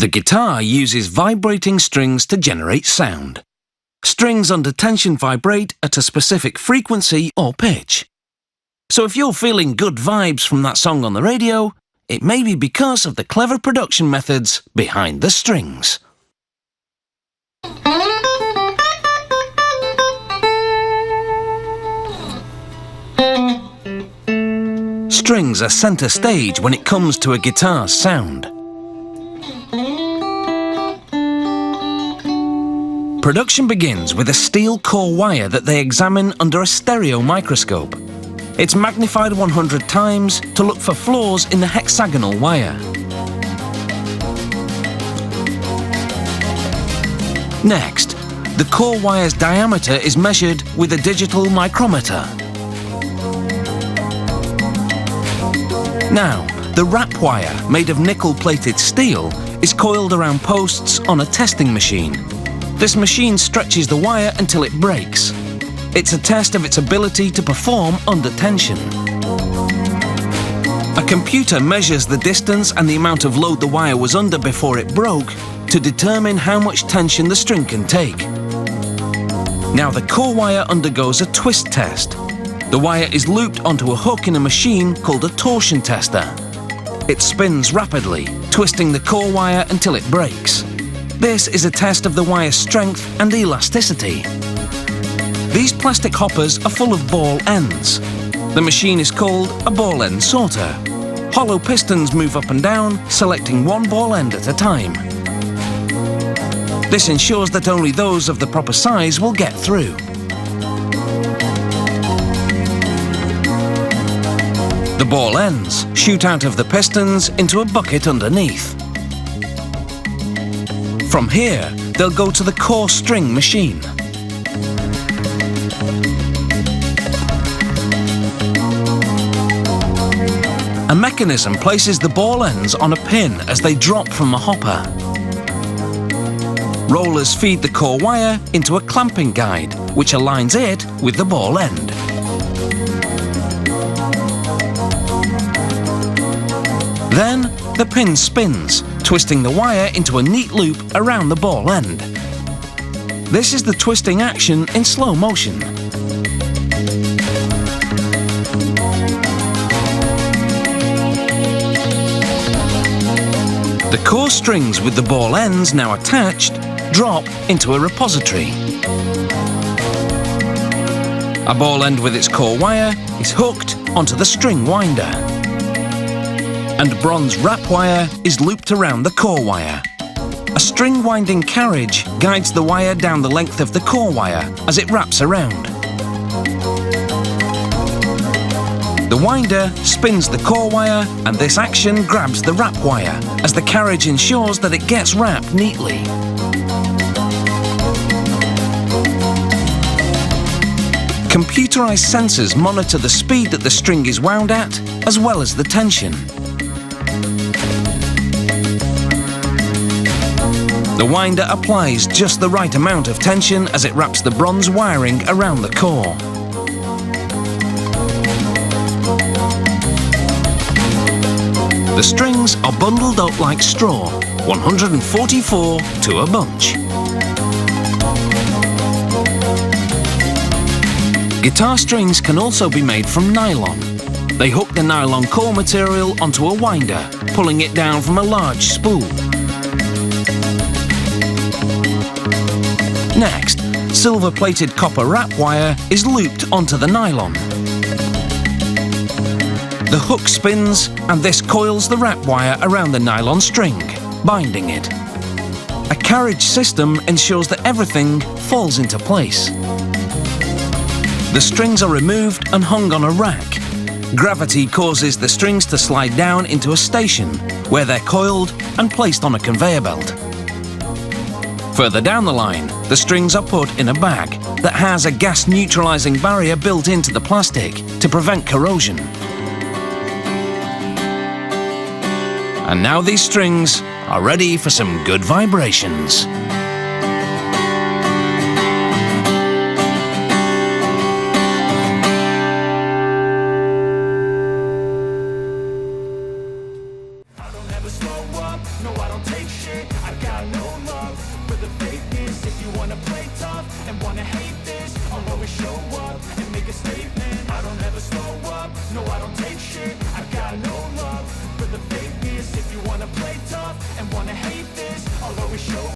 The guitar uses vibrating strings to generate sound. Strings under tension vibrate at a specific frequency or pitch. So if you're feeling good vibes from that song on the radio, it may be because of the clever production methods behind the strings. Strings are centre stage when it comes to a guitar's sound. Production begins with a steel core wire that they examine under a stereo microscope. It's magnified 100 times to look for flaws in the hexagonal wire. Next, the core wire's diameter is measured with a digital micrometer. Now, the wrap wire, made of nickel-plated steel, is coiled around posts on a testing machine. This machine stretches the wire until it breaks. It's a test of its ability to perform under tension. A computer measures the distance and the amount of load the wire was under before it broke to determine how much tension the string can take. Now the core wire undergoes a twist test. The wire is looped onto a hook in a machine called a torsion tester. It spins rapidly, twisting the core wire until it breaks. This is a test of the wire's strength and elasticity. These plastic hoppers are full of ball ends. The machine is called a ball end sorter. Hollow pistons move up and down, selecting one ball end at a time. This ensures that only those of the proper size will get through. The ball ends shoot out of the pistons into a bucket underneath. From here, they'll go to the core string machine. A mechanism places the ball ends on a pin as they drop from the hopper. Rollers feed the core wire into a clamping guide, which aligns it with the ball end. Then, the pin spins, twisting the wire into a neat loop around the ball end. This is the twisting action in slow motion. The core strings with the ball ends now attached drop into a repository. A ball end with its core wire is hooked onto the string winder. And bronze wrap wire is looped around the core wire. A string winding carriage guides the wire down the length of the core wire as it wraps around. The winder spins the core wire, and this action grabs the wrap wire as the carriage ensures that it gets wrapped neatly. Computerized sensors monitor the speed that the string is wound at, as well as the tension. The winder applies just the right amount of tension as it wraps the bronze wiring around the core. The strings are bundled up like straw, 144 to a bunch. Guitar strings can also be made from nylon. They hook the nylon core material onto a winder, pulling it down from a large spool. Next, silver-plated copper wrap wire is looped onto the nylon. The hook spins, and this coils the wrap wire around the nylon string, binding it. A carriage system ensures that everything falls into place. The strings are removed and hung on a rack. Gravity causes the strings to slide down into a station, where they're coiled and placed on a conveyor belt. Further down the line, the strings are put in a bag that has a gas-neutralizing barrier built into the plastic to prevent corrosion. And now these strings are ready for some good vibrations. I don't ever slow up, no I don't take shit. shit. I got no love for the fakeness. If you wanna play tough and wanna hate this, I'll always show up and make a statement. I don't ever slow up, no I don't take shit. I got no love for the fakeness. If you wanna play tough and wanna hate this, I'll always show